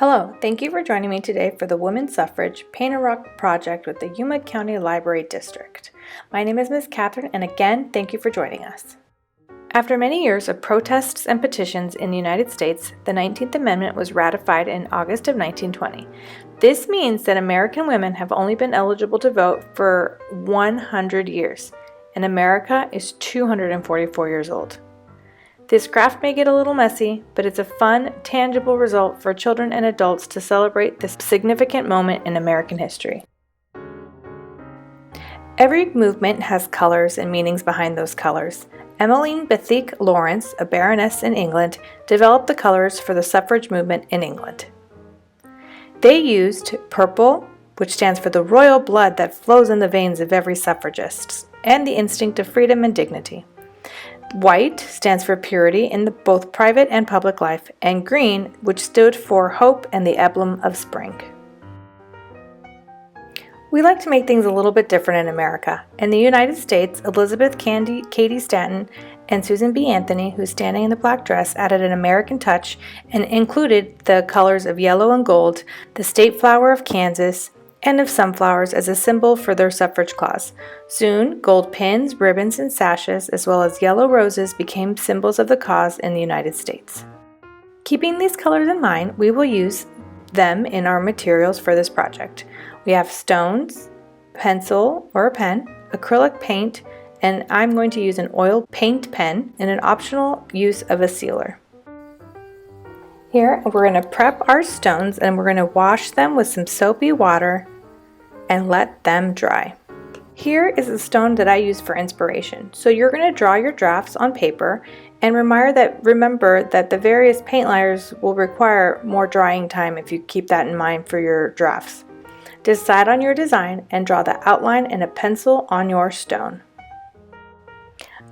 Hello, thank you for joining me today for the Women's Suffrage Paint a Rock project with the Yuma County Library District. My name is Ms. Katherine, and again, thank you for joining us. After many years of protests and petitions in the United States, the 19th Amendment was ratified in August of 1920. This means that American women have only been eligible to vote for 100 years, and America is 244 years old. This craft may get a little messy, but it's a fun, tangible result for children and adults to celebrate this significant moment in American history. Every movement has colors and meanings behind those colors. Emmeline Bethique Lawrence, a baroness in England, developed the colors for the suffrage movement in England. They used purple, which stands for the royal blood that flows in the veins of every suffragist, and the instinct of freedom and dignity. White stands for purity in both private and public life, and green, which stood for hope and the emblem of spring. We like to make things a little bit different in America. In the United States, Elizabeth Cady Stanton and Susan B. Anthony, who's standing in the black dress, added an American touch and included the colors of yellow and gold, the state flower of Kansas, and of sunflowers as a symbol for their suffrage cause. Soon, gold pins, ribbons, and sashes, as well as yellow roses, became symbols of the cause in the United States. Keeping these colors in mind, we will use them in our materials for this project. We have stones, pencil or a pen, acrylic paint, and I'm going to use an oil paint pen and an optional use of a sealer. Here, we're going to prep our stones and we're going to wash them with some soapy water and let them dry. Here is the stone that I use for inspiration. So you're going to draw your drafts on paper and remember that the various paint layers will require more drying time if you keep that in mind for your drafts. Decide on your design and draw the outline and a pencil on your stone.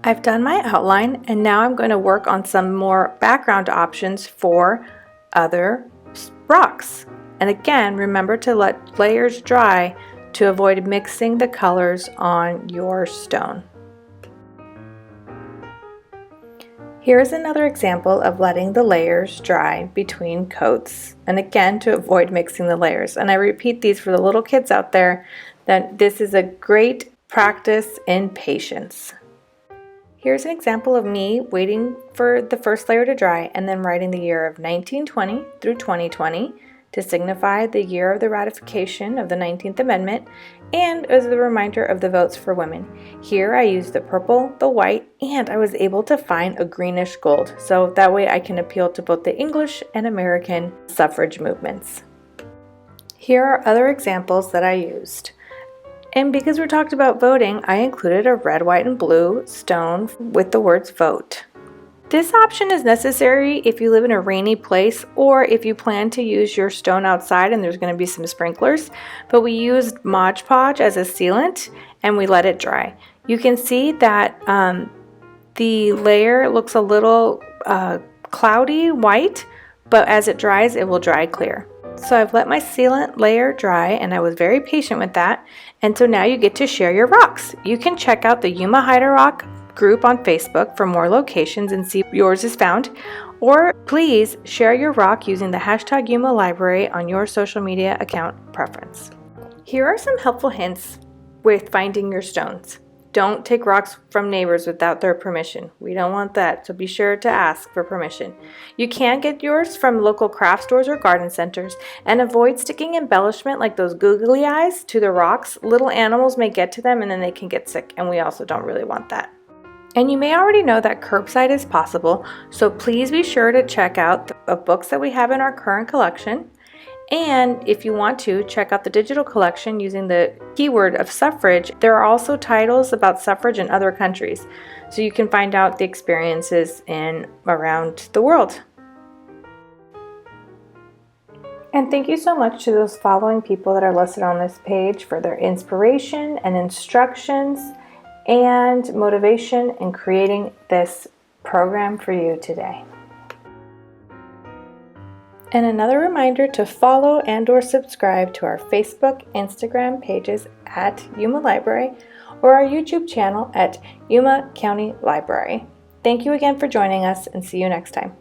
I've done my outline and now I'm going to work on some more background options for other rocks. And again, remember to let layers dry to avoid mixing the colors on your stone. Here's another example of letting the layers dry between coats, and again to avoid mixing the layers. And I repeat these for the little kids out there that this is a great practice in patience. Here's an example of me waiting for the first layer to dry and then writing the year of 1920 through 2020 to signify the year of the ratification of the 19th Amendment and as a reminder of the votes for women. Here I used the purple, the white, and I was able to find a greenish gold, so that way I can appeal to both the English and American suffrage movements. Here are other examples that I used. And because we talked about voting, I included a red, white, and blue stone with the words vote. This option is necessary if you live in a rainy place or if you plan to use your stone outside and there's going to be some sprinklers, but we used Mod Podge as a sealant and we let it dry. You can see that the layer looks a little cloudy white, but as it dries, it will dry clear. So I've let my sealant layer dry and I was very patient with that. And so now you get to share your rocks. You can check out the Yuma Hide a Rock group on Facebook for more locations and see if yours is found. Or please share your rock using the hashtag Yuma Library on your social media account preference. Here are some helpful hints with finding your stones. Don't take rocks from neighbors without their permission. We don't want that, so be sure to ask for permission. You can get yours from local craft stores or garden centers, and avoid sticking embellishment like those googly eyes to the rocks. Little animals may get to them and then they can get sick, and we also don't really want that. And you may already know that curbside is possible, so please be sure to check out the books that we have in our current collection. And if you want to, check out the digital collection using the keyword of suffrage. There are also titles about suffrage in other countries, so you can find out the experiences around the world. And thank you so much to those following people that are listed on this page for their inspiration and instructions and motivation in creating this program for you today. And another reminder to follow and/or subscribe to our Facebook, Instagram pages at Yuma Library or our YouTube channel at Yuma County Library. Thank you again for joining us and see you next time.